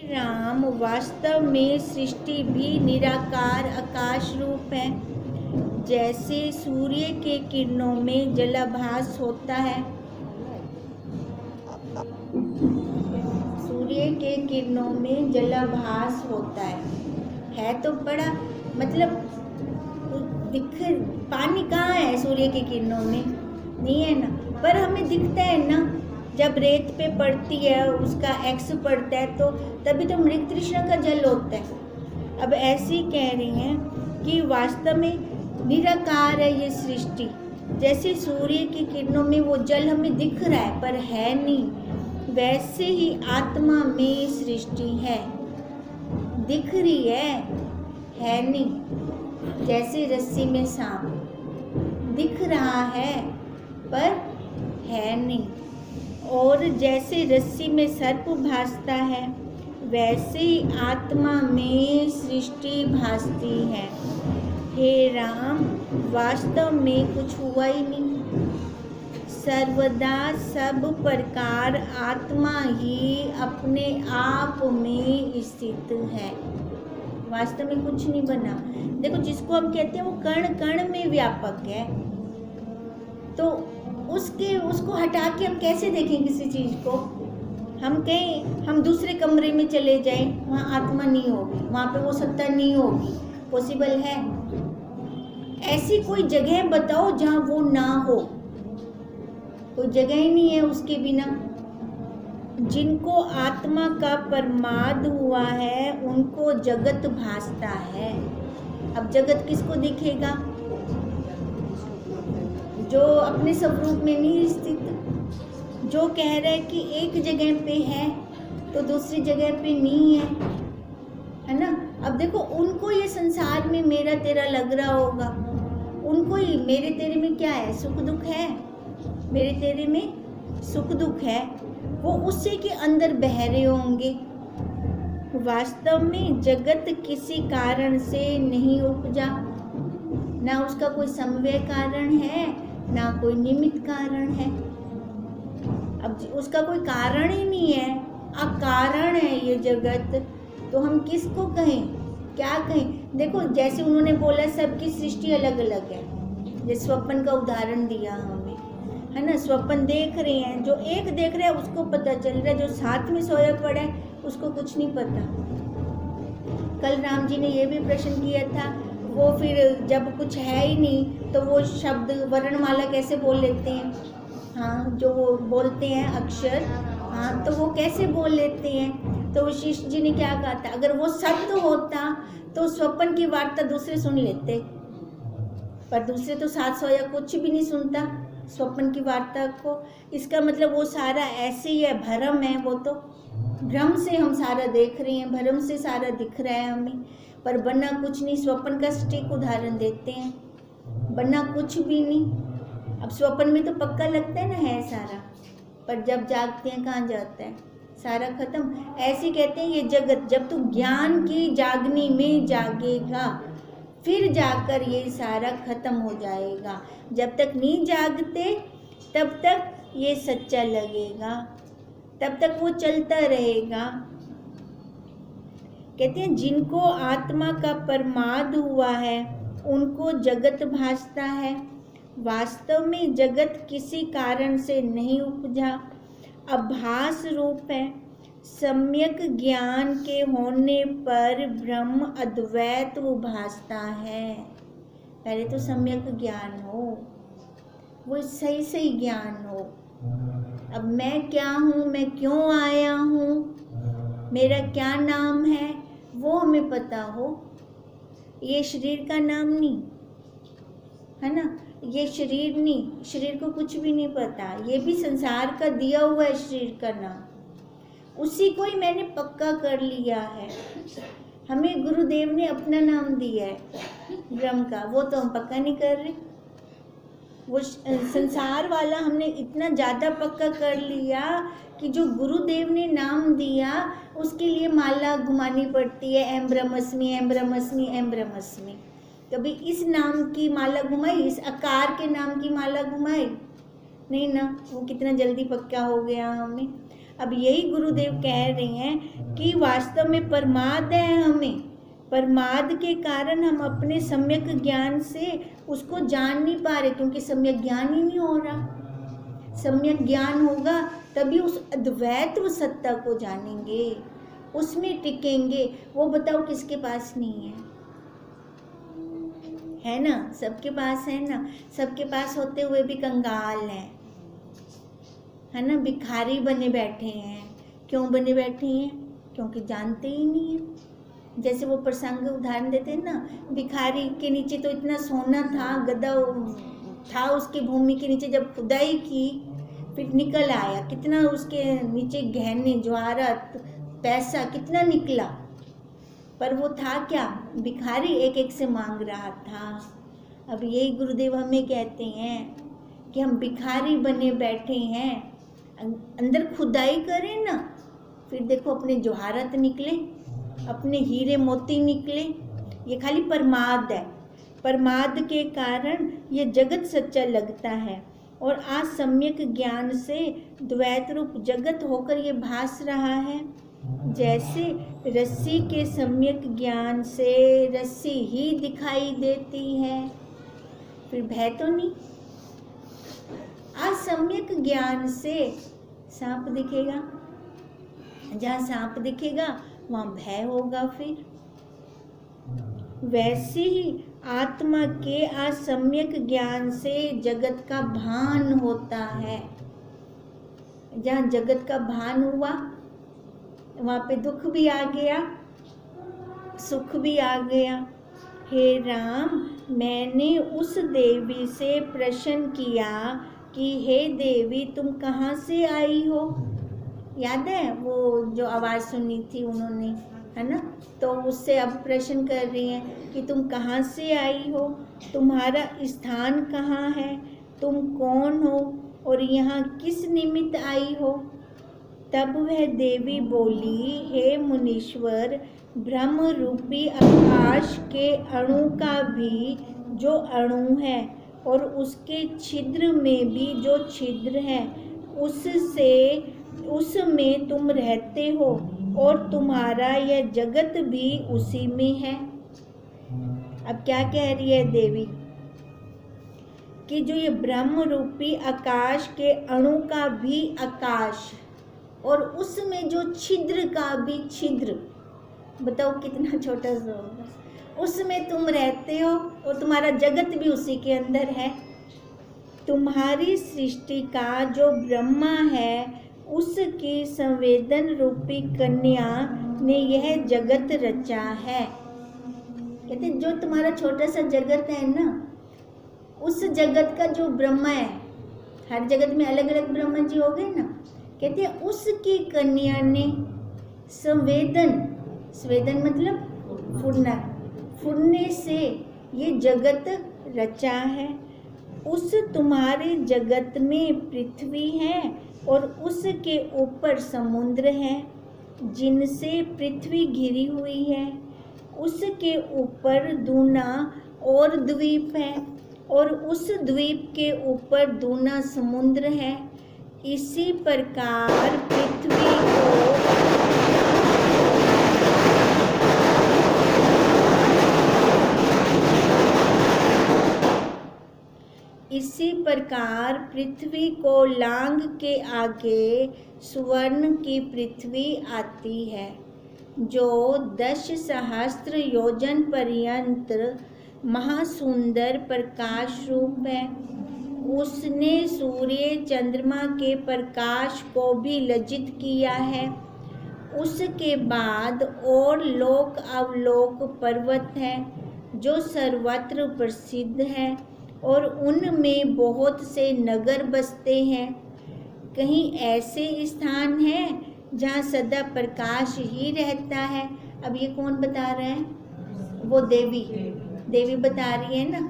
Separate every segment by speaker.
Speaker 1: राम, वास्तव में सृष्टि भी निराकार आकाश रूप है। जैसे सूर्य के किरणों में जलाभास होता है, सूर्य के किरणों में जलाभास होता है तो बड़ा मतलब दिख, पानी कहाँ है सूर्य के किरणों में? नहीं है ना, पर हमें दिखता है ना, जब रेत पे पड़ती है उसका एक्स पड़ता है तो तभी तो मृग तृष्णा का जल होता है। अब ऐसे ही कह रही हैं कि वास्तव में निराकार है ये सृष्टि। जैसे सूर्य की किरणों में वो जल हमें दिख रहा है पर है नहीं, वैसे ही आत्मा में सृष्टि है, दिख रही है नहीं। जैसे रस्सी में सांप दिख रहा है पर है नहीं, और जैसे रस्सी में सर्प भासता है वैसे ही आत्मा में सृष्टि भासती है। हे राम, वास्तव में कुछ हुआ ही नहीं, सर्वदा सब प्रकार आत्मा ही अपने आप में स्थित है। वास्तव में कुछ नहीं बना। देखो, जिसको हम कहते हैं वो कण कण में व्यापक है, तो उसको हटा के हम कैसे देखें किसी चीज को? हम कहें हम दूसरे कमरे में चले जाएं, वहाँ आत्मा नहीं होगी, वहाँ पे वो सत्ता नहीं होगी, पॉसिबल है? ऐसी कोई जगह बताओ जहाँ वो ना हो, कोई जगह ही नहीं है उसके बिना। जिनको आत्मा का प्रमाद हुआ है उनको जगत भासता है। अब जगत किसको दिखेगा? जो अपने स्वरूप में नहीं स्थित, जो कह रहा है कि एक जगह पे है तो दूसरी जगह पे नहीं है ना। अब देखो, उनको ये संसार में मेरा तेरा लग रहा होगा, उनको ही मेरे तेरे में क्या है, सुख दुख है, मेरे तेरे में सुख दुख है, वो उससे के अंदर बह रहे होंगे। वास्तव में जगत किसी कारण से नहीं उपजा, ना उसका कोई समव्य कारण है ना कोई निमित्त कारण है। अब उसका कोई कारण ही नहीं है, अकारण है ये जगत, तो हम किसको कहें, क्या कहें? देखो, जैसे उन्होंने बोला सबकी सृष्टि अलग अलग है, जैसे स्वप्न का उदाहरण दिया हमें, है ना। स्वप्न देख रहे हैं, जो एक देख रहा है उसको पता चल रहा है, जो साथ में सोया पड़ा है उसको कुछ नहीं पता। कल राम जी ने ये भी प्रश्न किया था, वो फिर जब कुछ है ही नहीं तो वो शब्द वर्णमाला कैसे बोल लेते हैं? हाँ, जो वो बोलते हैं अक्षर, हाँ, तो वो कैसे बोल लेते हैं? तो वशिष्ठ जी ने क्या कहा था, अगर वो सत्य होता तो स्वप्न की वार्ता दूसरे सुन लेते, पर दूसरे तो साथ सोया कुछ भी नहीं सुनता स्वप्न की वार्ता को। इसका मतलब वो सारा ऐसे ही है, भ्रम है, वो तो भ्रम से हम सारा देख रहे हैं, भ्रम से सारा दिख रहा है हमें, पर बना कुछ नहीं। स्वप्न का सटीक उदाहरण देते हैं, बना कुछ भी नहीं। अब स्वप्न में तो पक्का लगता है ना है सारा, पर जब जागते हैं कहाँ जाता है, सारा खत्म। ऐसे कहते हैं ये जगत, जब तू ज्ञान की जागनी में जागेगा फिर जाकर ये सारा खत्म हो जाएगा। जब तक नहीं जागते तब तक ये सच्चा लगेगा, तब तक वो चलता रहेगा। कहते हैं जिनको आत्मा का प्रमाद हुआ है उनको जगत भासता है। वास्तव में जगत किसी कारण से नहीं उपजा, आभास रूप है। सम्यक ज्ञान के होने पर ब्रह्म अद्वैत भासता है। पहले तो सम्यक ज्ञान हो, वो सही सही ज्ञान हो। अब मैं क्या हूँ, मैं क्यों आया हूँ, मेरा क्या नाम है, वो हमें पता हो। ये शरीर का नाम नहीं है ना, ये शरीर नहीं, शरीर को कुछ भी नहीं पता, ये भी संसार का दिया हुआ है शरीर का नाम, उसी को ही मैंने पक्का कर लिया है। हमें गुरुदेव ने अपना नाम दिया है ब्रह्म का, वो तो हम पक्का नहीं कर रहे। वो संसार वाला हमने इतना ज़्यादा पक्का कर लिया कि जो गुरुदेव ने नाम दिया उसके लिए माला घुमानी पड़ती है, एम ब्रह्मस्मि एम ब्रह्मस्मि एम ब्रह्मस्मि। कभी इस नाम की माला घुमाई, इस आकार के नाम की माला घुमाई नहीं ना, वो कितना जल्दी पक्का हो गया हमें। अब यही गुरुदेव कह रहे हैं कि वास्तव में प्रमाद है हमें, प्रमाद के कारण हम अपने सम्यक ज्ञान से उसको जान नहीं पा रहे, क्योंकि सम्यक ज्ञान ही नहीं हो रहा। सम्यक ज्ञान होगा तभी उस अद्वैत सत्ता को जानेंगे, उसमें टिकेंगे। वो बताओ किसके पास नहीं है ना? सबके पास है ना। सबके पास होते हुए भी कंगाल है ना, भिखारी बने बैठे हैं। क्यों बने बैठे हैं? क्योंकि जानते ही नहीं है। जैसे वो प्रसंग उदाहरण देते हैं ना, भिखारी के नीचे तो इतना सोना था, गदा था उसके भूमि के नीचे, जब खुदाई की फिर निकल आया, कितना उसके नीचे गहने जवाहरात पैसा कितना निकला, पर वो था क्या? भिखारी, एक एक से मांग रहा था। अब यही गुरुदेव हमें कहते हैं कि हम भिखारी बने बैठे हैं, अंदर खुदाई करें ना, फिर देखो अपने जवाहरात निकले, अपने हीरे मोती निकले। ये खाली प्रमाद है, प्रमाद के कारण ये जगत सच्चा लगता है, और आज सम्यक ज्ञान से द्वैत रूप जगत होकर ये भास रहा है। जैसे रस्सी के सम्यक ज्ञान से रस्सी ही दिखाई देती है, फिर भय तो नहीं। आज सम्यक ज्ञान से सांप दिखेगा, जहाँ सांप दिखेगा वहाँ भय होगा। फिर वैसे ही आत्मा के आज सम्यक ज्ञान से जगत का भान होता है। जहाँ जगत का भान हुआ वहाँ पे दुख भी आ गया, सुख भी आ गया। हे राम, मैंने उस देवी से प्रश्न किया कि हे देवी तुम कहाँ से आई हो? याद है वो जो आवाज़ सुनी थी उन्होंने, है ना? तो उससे अब प्रश्न कर रही हैं कि तुम कहाँ से आई हो, तुम्हारा स्थान कहाँ है, तुम कौन हो और यहाँ किस निमित्त आई हो? तब वह देवी बोली, हे मुनीश्वर, ब्रह्म रूपी आकाश के अणु का भी जो अणु है और उसके छिद्र में भी जो छिद्र है, उसमें तुम रहते हो और तुम्हारा यह जगत भी उसी में है। अब क्या कह रही है देवी कि जो ये ब्रह्म रूपी आकाश के अणु का भी आकाश और उसमें जो छिद्र का भी छिद्र, बताओ कितना छोटा सा होगा, उसमें तुम रहते हो और तुम्हारा जगत भी उसी के अंदर है। तुम्हारी सृष्टि का जो ब्रह्मा है उसकी संवेदन रूपी कन्या ने यह जगत रचा है। कहते जो तुम्हारा छोटा सा जगत है ना, उस जगत का जो ब्रह्मा है, हर जगत में अलग अलग ब्रह्मा जी हो गए ना, कहते हैं उसकी कन्या ने संवेदन मतलब फुरने से ये जगत रचा है। उस तुम्हारे जगत में पृथ्वी है और उसके ऊपर समुद्र है जिनसे पृथ्वी घिरी हुई है। उसके ऊपर दूना और द्वीप है और उस द्वीप के ऊपर दूना समुद्र है। इसी प्रकार पृथ्वी को लांग के आगे स्वर्ण की पृथ्वी आती है जो 10 सहस्त्र योजन पर्यंत महासुंदर प्रकाश रूप है। उसने सूर्य चंद्रमा के प्रकाश को भी लज्जित किया है। उसके बाद और लोक अवलोक पर्वत है जो सर्वत्र प्रसिद्ध है और उनमें बहुत से नगर बसते हैं। कहीं ऐसे स्थान हैं जहाँ सदा प्रकाश ही रहता है। अब ये कौन बता रहे हैं? वो देवी बता रही है ना।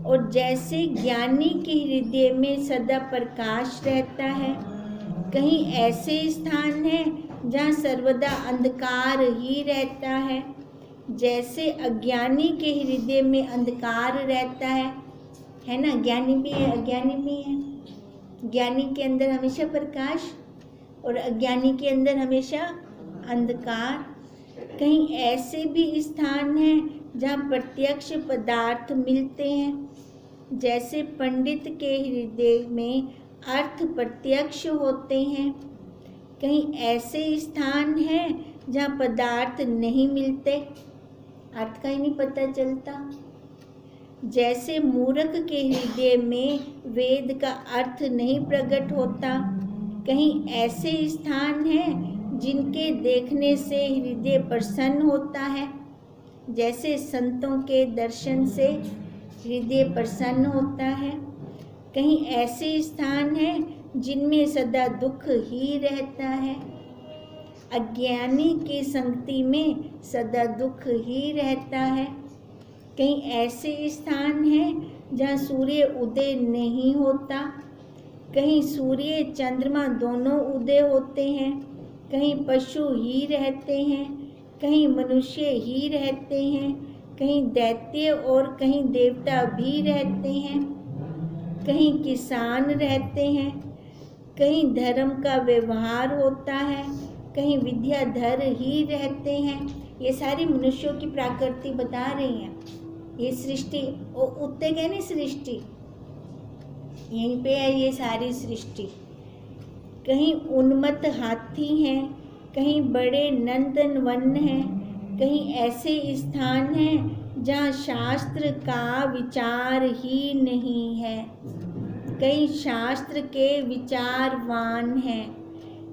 Speaker 1: और जैसे ज्ञानी के हृदय में सदा प्रकाश रहता है, कहीं ऐसे स्थान हैं जहाँ सर्वदा अंधकार ही रहता है। जैसे अज्ञानी के हृदय में अंधकार रहता है ना, ज्ञानी भी है अज्ञानी भी है। ज्ञानी के अंदर हमेशा प्रकाश और अज्ञानी के अंदर हमेशा अंधकार। कहीं ऐसे भी स्थान हैं जहाँ प्रत्यक्ष पदार्थ मिलते हैं, जैसे पंडित के हृदय में अर्थ प्रत्यक्ष होते हैं। कहीं ऐसे स्थान हैं जहाँ पदार्थ नहीं मिलते, अर्थ का ही नहीं पता चलता। जैसे मूर्ख के हृदय में वेद का अर्थ नहीं प्रकट होता, कहीं ऐसे स्थान हैं जिनके देखने से हृदय प्रसन्न होता है। जैसे संतों के दर्शन से हृदय प्रसन्न होता है। कहीं ऐसे स्थान हैं जिनमें सदा दुख ही रहता है। अज्ञानी की संगति में सदा दुख ही रहता है। कहीं ऐसे स्थान हैं जहाँ सूर्य उदय नहीं होता, कहीं सूर्य चंद्रमा दोनों उदय होते हैं। कहीं पशु ही रहते हैं, कहीं मनुष्य ही रहते हैं, कहीं दैत्य और कहीं देवता भी रहते हैं। कहीं किसान रहते हैं, कहीं धर्म का व्यवहार होता है, कहीं विद्याधर ही रहते हैं। ये सारी मनुष्यों की प्रकृति बता रही हैं। ये सृष्टि उत्ते गए नहीं, सृष्टि यहीं पे है ये सारी सृष्टि। कहीं उन्मत्त हाथी हैं, कहीं बड़े नंदन वन हैं, कहीं ऐसे स्थान हैं जहाँ शास्त्र का विचार ही नहीं है, कहीं शास्त्र के विचारवान हैं,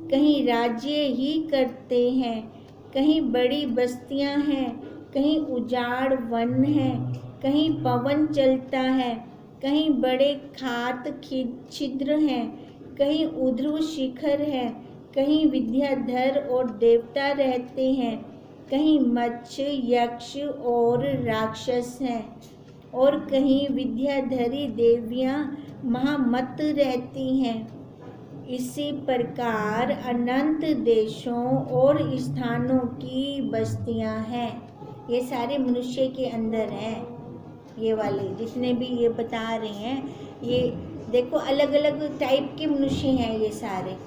Speaker 1: कहीं राज्य ही करते हैं, कहीं बड़ी बस्तियां हैं, कहीं उजाड़ वन है, कहीं पवन चलता है, कहीं बड़े खात छिद्र हैं, कहीं उध्रुव शिखर है, कहीं विद्याधर और देवता रहते हैं, कहीं मत्स्य यक्ष और राक्षस हैं, और कहीं विद्याधरी देवियां महामत रहती हैं। इसी प्रकार अनंत देशों और स्थानों की बस्तियां हैं। ये सारे मनुष्य के अंदर हैं। ये वाले जितने भी ये बता रहे हैं, ये देखो अलग अलग टाइप के मनुष्य हैं ये सारे।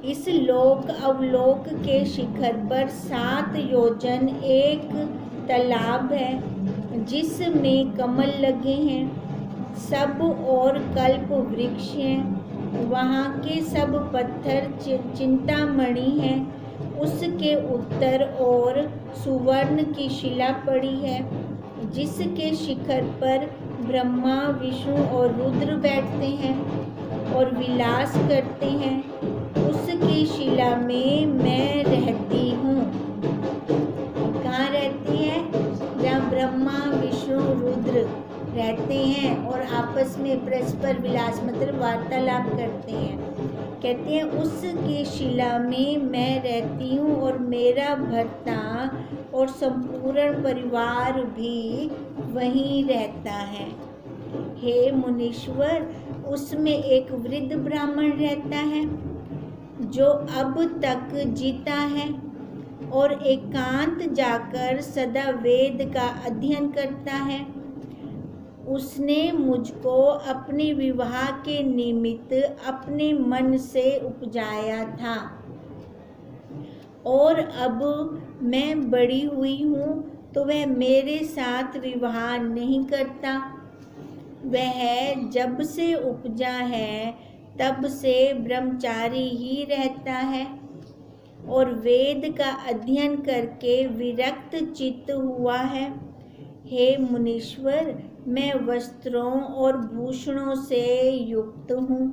Speaker 1: इस लोक अवलोक के शिखर पर 7 योजन एक तालाब है जिसमें कमल लगे हैं, सब और कल्प वृक्ष हैं। वहाँ के सब पत्थर चिंतामणि हैं। उसके उत्तर और सुवर्ण की शिला पड़ी है, जिसके शिखर पर ब्रह्मा विष्णु और रुद्र बैठते हैं और विलास करते हैं। उसकी शिला में मैं रहती हूँ। कहाँ रहती है? जहाँ ब्रह्मा विष्णु रुद्र रहते हैं और आपस में परस्पर विलास मतलब वार्तालाप करते हैं। कहते हैं उसकी शिला में मैं रहती हूँ और मेरा भर्ता और संपूर्ण परिवार भी वहीं रहता है। हे मुनीश्वर, उसमें एक वृद्ध ब्राह्मण रहता है जो अब तक जीता है और एकांत जाकर सदा वेद का अध्ययन करता है। उसने मुझको अपने विवाह के निमित्त अपने मन से उपजाया था और अब मैं बड़ी हुई हूँ तो वह मेरे साथ विवाह नहीं करता। वह जब से उपजा है तब से ब्रह्मचारी ही रहता है और वेद का अध्ययन करके विरक्त चित्त हुआ है। हे मुनीश्वर, मैं वस्त्रों और भूषणों से युक्त हूँ।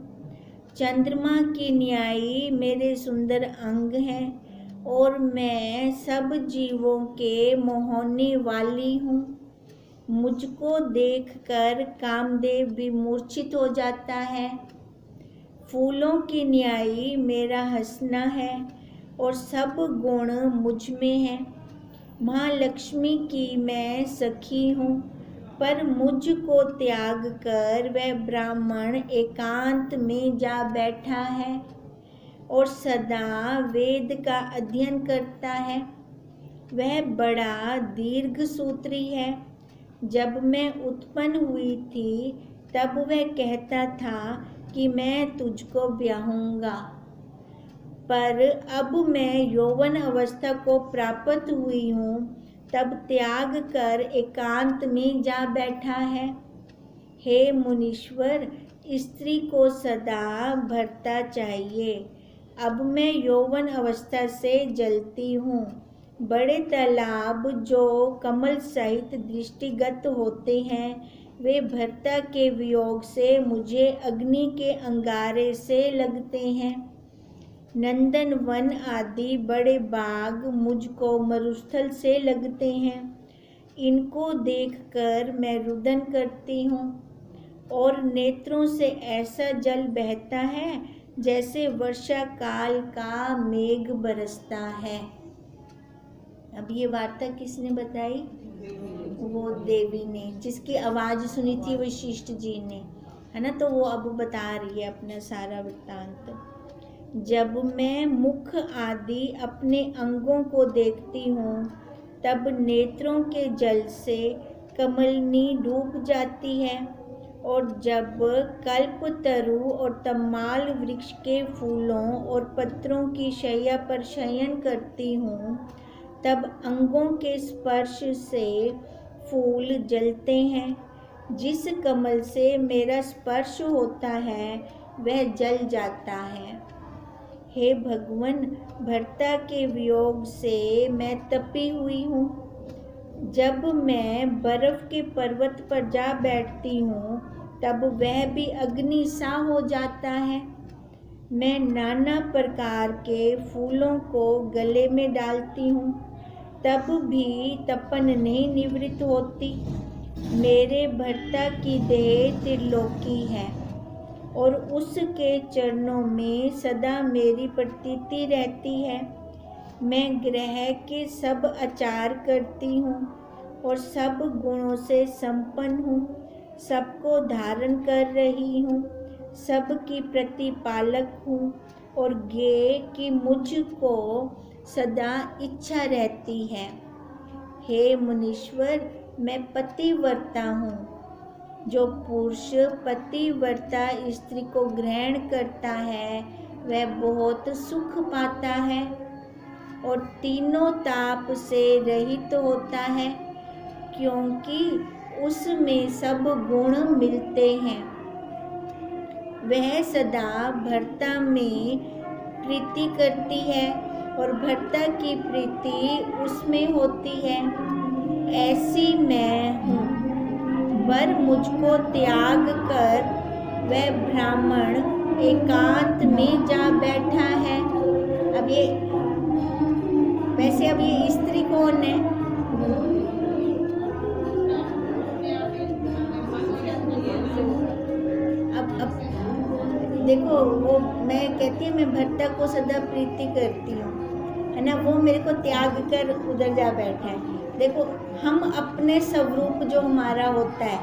Speaker 1: चंद्रमा की न्यायी मेरे सुंदर अंग हैं और मैं सब जीवों के मोहने वाली हूँ। मुझको देखकर कामदेव भी मूर्छित हो जाता है। फूलों की न्यायी मेरा हंसना है और सब गुण मुझ में है। महालक्ष्मी की मैं सखी हूँ, पर मुझको त्याग कर वह ब्राह्मण एकांत में जा बैठा है और सदा वेद का अध्ययन करता है। वह बड़ा दीर्घ सूत्री है। जब मैं उत्पन्न हुई थी तब वह कहता था कि मैं तुझको ब्याहूंगा। पर अब मैं यौवन अवस्था को प्राप्त हुई हूँ, तब त्याग कर एकांत में जा बैठा है। हे मुनीश्वर, स्त्री को सदा भरता चाहिए। अब मैं यौवन अवस्था से जलती हूँ। बड़े तालाब जो कमल सहित दृष्टिगत होते हैं, वे भर्ता के वियोग से मुझे अग्नि के अंगारे से लगते हैं। नंदन वन आदि बड़े बाग मुझको मरुस्थल से लगते हैं। इनको देखकर मैं रुदन करती हूँ और नेत्रों से ऐसा जल बहता है जैसे वर्षा काल का मेघ बरसता है। अब ये वार्ता किसने बताई? वो देवी ने, जिसकी आवाज़ सुनी थी वशिष्ठ जी ने, है ना। तो वो अब बता रही है अपना सारा वृत्तांत। जब मैं मुख आदि अपने अंगों को देखती हूँ, तब नेत्रों के जल से कमलनी डूब जाती है, और जब कल्पतरु और तमाल वृक्ष के फूलों और पत्रों की शैया पर शयन करती हूँ, तब अंगों के स्पर्श से फूल जलते हैं। जिस कमल से मेरा स्पर्श होता है वह जल जाता है। हे भगवन, भर्ता के वियोग से मैं तपी हुई हूँ। जब मैं बर्फ के पर्वत पर जा बैठती हूँ, तब वह भी अग्नि सा हो जाता है। मैं नाना प्रकार के फूलों को गले में डालती हूँ, तब भी तपन नहीं निवृत्त होती। मेरे भर्ता की देह त्रिलोकी है और उसके चरणों में सदा मेरी प्रतीति रहती है। मैं ग्रह के सब आचार करती हूँ और सब गुणों से संपन्न हूँ। सबको धारण कर रही हूँ, सबकी प्रतिपालक हूँ, और ज्ञेय कि मुझको सदा इच्छा रहती है। हे मुनीश्वर, मैं पतिव्रता हूँ। जो पुरुष पतिव्रता स्त्री को ग्रहण करता है वह बहुत सुख पाता है और तीनों ताप से रहित होता है, क्योंकि उसमें सब गुण मिलते हैं। वह सदा भर्ता में प्रीति करती है और भर्ता की प्रीति उसमें होती है। ऐसी मैं हूँ। पर मुझको त्याग कर वह ब्राह्मण एकांत में जा बैठा है। अब ये वैसे अब ये स्त्री कौन है? अब देखो, वो मैं कहती हूँ मैं भर्ता को सदा प्रीति करती हूँ, है ना। वो मेरे को त्याग कर उधर जा बैठा है। देखो, हम अपने स्वरूप जो हमारा होता है,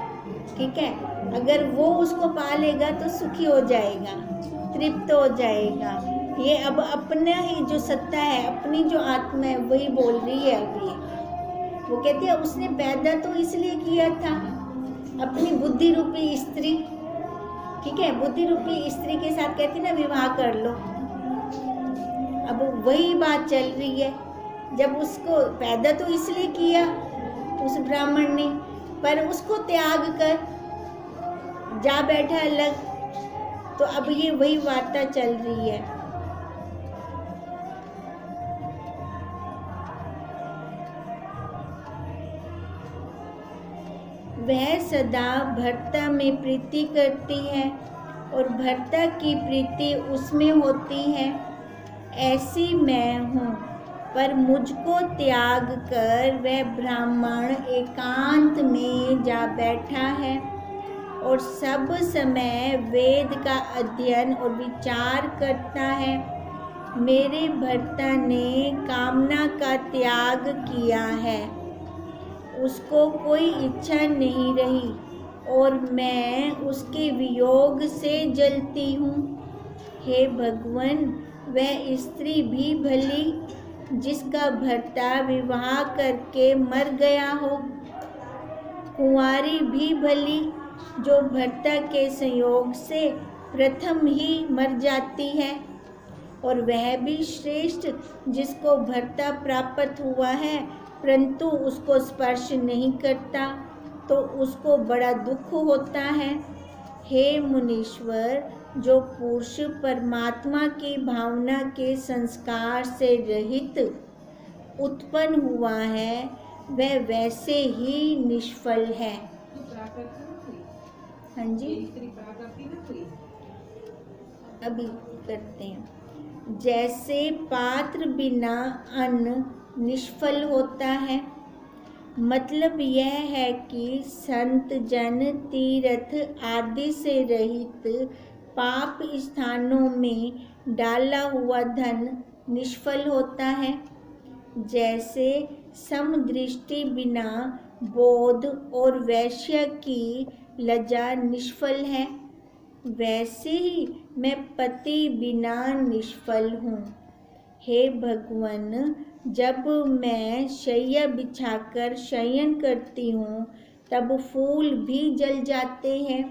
Speaker 1: ठीक है, अगर वो उसको पा लेगा तो सुखी हो जाएगा, तृप्त हो जाएगा। ये अब अपना ही जो सत्ता है, अपनी जो आत्मा है, वही बोल रही है। अब ये वो कहती है उसने पैदा तो इसलिए किया था अपनी बुद्धि रूपी स्त्री, ठीक है, बुद्धि रूपी स्त्री के साथ कहती ना विवाह कर लो। अब वही बात चल रही है। जब उसको पैदा तो इसलिए किया उस ब्राह्मण ने, पर उसको त्याग कर जा बैठा अलग, तो अब ये वही वार्ता चल रही है। वह सदा भर्ता में प्रीति करती है और भर्ता की प्रीति उसमें होती है। ऐसी मैं हूँ। पर मुझको त्याग कर वह ब्राह्मण एकांत में जा बैठा है और सब समय वेद का अध्ययन और विचार करता है। मेरे भर्ता ने कामना का त्याग किया है, उसको कोई इच्छा नहीं रही और मैं उसके वियोग से जलती हूँ। हे भगवन, वह स्त्री भी भली जिसका भर्ता विवाह करके मर गया हो, कुंवारी भी भली जो भर्ता के संयोग से प्रथम ही मर जाती है। और वह भी श्रेष्ठ जिसको भर्ता प्राप्त हुआ है परंतु उसको स्पर्श नहीं करता तो उसको बड़ा दुख होता है। हे मुनीश्वर, जो पुरुष परमात्मा की भावना के संस्कार से रहित उत्पन्न हुआ है वह वैसे ही निष्फल है। हाँ जी, अभी करते हैं। जैसे पात्र बिना अन्न निष्फल होता है, मतलब यह है कि संत जन तीर्थ आदि से रहित पाप स्थानों में डाला हुआ धन निष्फल होता है। जैसे समदृष्टि बिना बोध और वैश्य की लज्जा निष्फल है, वैसे ही मैं पति बिना निष्फल हूँ। हे भगवान, जब मैं शय्या बिछाकर शयन करती हूँ तब फूल भी जल जाते हैं।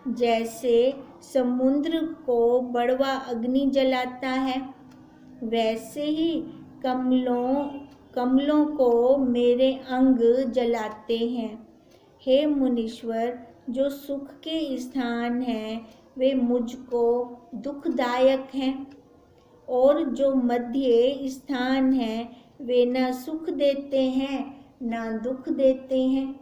Speaker 1: जैसे समुद्र को बड़वा अग्नि जलाता है वैसे ही कमलों को मेरे अंग जलाते हैं। हे मुनीश्वर, जो सुख के स्थान हैं वे मुझको दुखदायक हैं और जो मध्य स्थान हैं वे न सुख देते हैं न दुख देते हैं।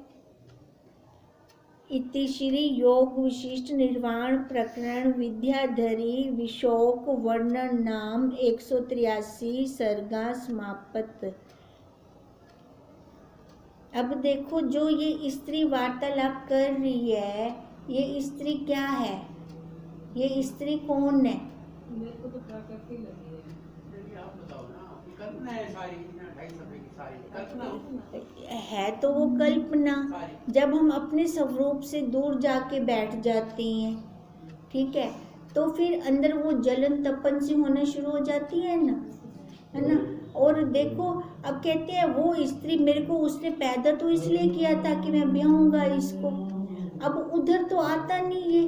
Speaker 1: इति श्री योग विशिष्ट निर्वाण प्रकरण विद्याधरी विशोक वर्णन नाम 183 सर्गा समाप्त। अब देखो, जो ये स्त्री वार्तालाप कर रही है, ये स्त्री क्या है? ये स्त्री कौन है?
Speaker 2: मेरे को तो प्रकृति लगी है। आप बताओ ना, कल्पना है सारी, 250 रुपए की सारी कल्पना
Speaker 1: है तो वो कल्पना। जब हम अपने स्वरूप से दूर जाके बैठ जाते हैं, ठीक है, तो फिर अंदर वो जलन तपन सी होना शुरू हो जाती है ना। और देखो, अब कहते हैं वो स्त्री मेरे को उसने पैदा तो इसलिए किया था कि मैं ब्याहूंगा इसको। अब उधर तो आता नहीं है।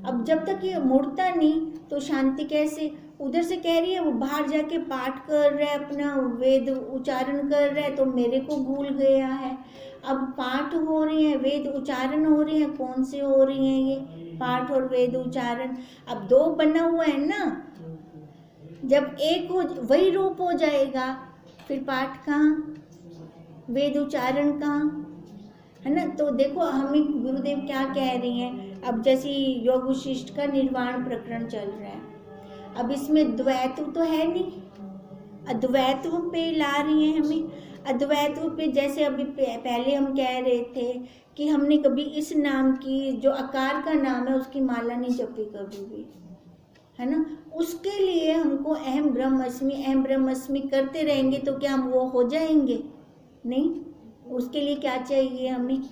Speaker 1: अब जब तक ये मुड़ता नहीं तो शांति कैसे? उधर से कह रही है, वो बाहर जाके पाठ कर रहा है, अपना वेद उच्चारण कर रहा है तो मेरे को भूल गया है। अब पाठ हो रहे हैं, वेद उच्चारण हो रहे हैं, कौन से हो रहे हैं ये पाठ और वेद उच्चारण? अब दो बना हुआ है ना, जब एक हो वही रूप हो जाएगा फिर पाठ कहाँ, वेद उच्चारण कहाँ, है ना। तो देखो, हमें गुरुदेव क्या कह रही हैं। अब जैसे योग वशिष्ठ का निर्वाण प्रकरण चल रहा है, अब इसमें द्वैत्व तो है नहीं, अद्वैत्व पे ला रही हैं हमें। अद्वैत्व पे जैसे अभी पहले हम कह रहे थे कि हमने कभी इस नाम की, जो आकार का नाम है, उसकी माला नहीं जपी कभी भी, है ना। उसके लिए हमको अहम ब्रह्मस्मि करते रहेंगे तो क्या हम वो हो जाएंगे? नहीं। उसके लिए क्या चाहिए? हमें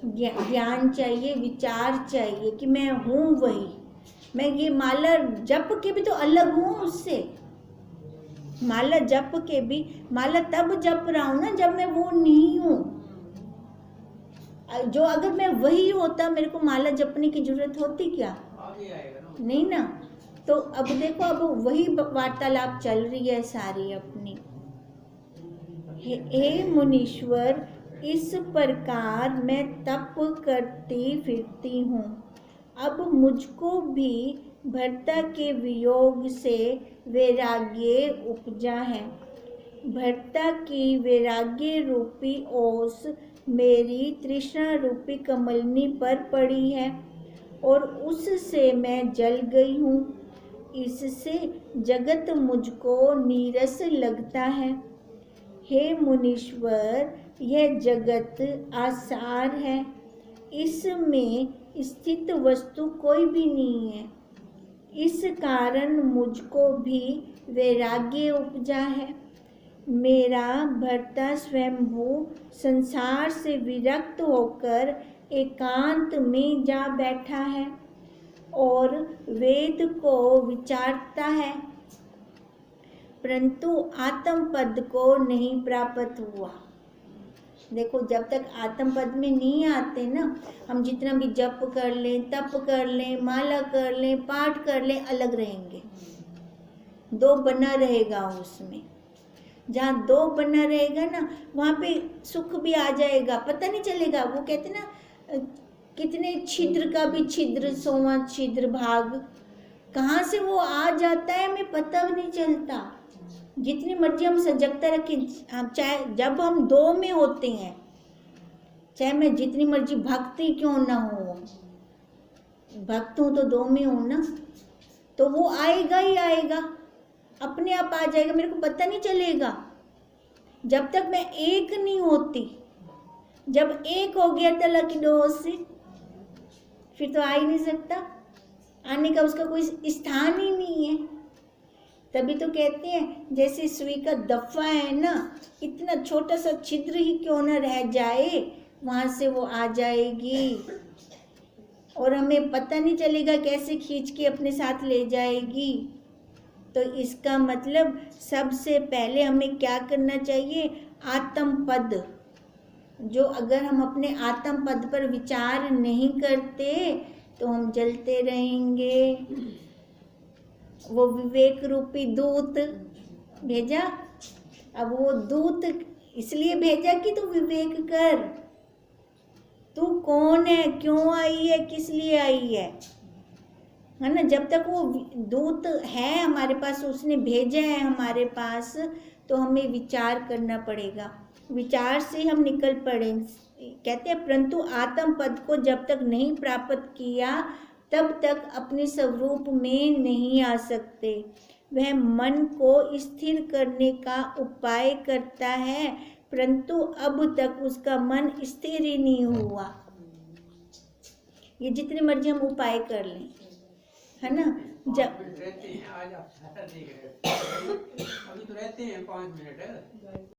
Speaker 1: ज्ञान चाहिए, विचार चाहिए कि मैं हूँ वही। मैं ये माला जप के भी तो अलग हूँ उससे। माला जप के भी, माला तब जप रहा हूँ ना जब मैं वो नहीं हूँ। जो अगर मैं वही होता, मेरे को माला जपने की जरूरत होती क्या? नहीं ना। तो अब देखो, अब वही वार्तालाप चल रही है सारी अपनी। हे मुनीश्वर, इस प्रकार मैं तप करती फिरती हूँ। अब मुझको भी भर्ता के वियोग से वैराग्य उपजा है। भर्ता की वैराग्य रूपी ओस मेरी तृष्णा रूपी कमलनी पर पड़ी है और उससे मैं जल गई हूँ। इससे जगत मुझको नीरस लगता है। हे मुनीश्वर, यह जगत आसार है, इसमें स्थित वस्तु कोई भी नहीं है। इस कारण मुझको भी वैराग्य उपजा है। मेरा भर्ता स्वयंभू संसार से विरक्त होकर एकांत में जा बैठा है और वेद को विचारता है, परंतु आत्म पद को नहीं प्राप्त हुआ। देखो, जब तक आत्म पद में नहीं आते ना, हम जितना भी जप कर लें, तप कर लें, माला कर लें, पाठ कर लें, अलग रहेंगे। दो बना रहेगा उसमें। जहाँ दो बना रहेगा ना वहाँ पे सुख भी आ जाएगा, पता नहीं चलेगा। वो कहते ना कितने छिद्र का भी छिद्र सोवा छिद्र भाग, कहाँ से वो आ जाता है हमें पता भी नहीं चलता। जितनी मर्जी हम सजगता रखें, चाहे जब हम दो में होते हैं, चाहे मैं जितनी मर्जी भक्ति क्यों ना हो, भक्त हूँ तो दो में हूँ ना, तो वो आएगा ही आएगा, अपने आप आ जाएगा, मेरे को पता नहीं चलेगा। जब तक मैं एक नहीं होती, जब एक हो गया तलक दो से, फिर तो आ ही नहीं सकता, आने का उसका कोई स्थान ही नहीं है। तभी तो कहते हैं जैसे सुई का दफा है ना, इतना छोटा सा छिद्र ही क्यों ना रह जाए, वहाँ से वो आ जाएगी और हमें पता नहीं चलेगा कैसे खींच के अपने साथ ले जाएगी। तो इसका मतलब सबसे पहले हमें क्या करना चाहिए, आत्म पद। जो अगर हम अपने आत्म पद पर विचार नहीं करते तो हम जलते रहेंगे। वो विवेक रूपी दूत भेजा, अब वो दूत इसलिए भेजा कि तू विवेक कर, तू कौन है, क्यों आई है, किस लिए आई है ना। जब तक वो दूत है हमारे पास, उसने भेजा है हमारे पास, तो हमें विचार करना पड़ेगा, विचार से हम निकल पड़े। कहते हैं परंतु आत्म पद को जब तक नहीं प्राप्त किया तब तक अपने स्वरूप में नहीं आ सकते। वह मन को स्थिर करने का उपाय करता है, परंतु अब तक उसका मन स्थिर ही नहीं हुआ। ये जितने मर्जी हम उपाय कर लें, है ना। जब
Speaker 2: रहते हैं, आज आप सारा देख रहे हैं, अभी तो रहते हैं 5 मिनट है।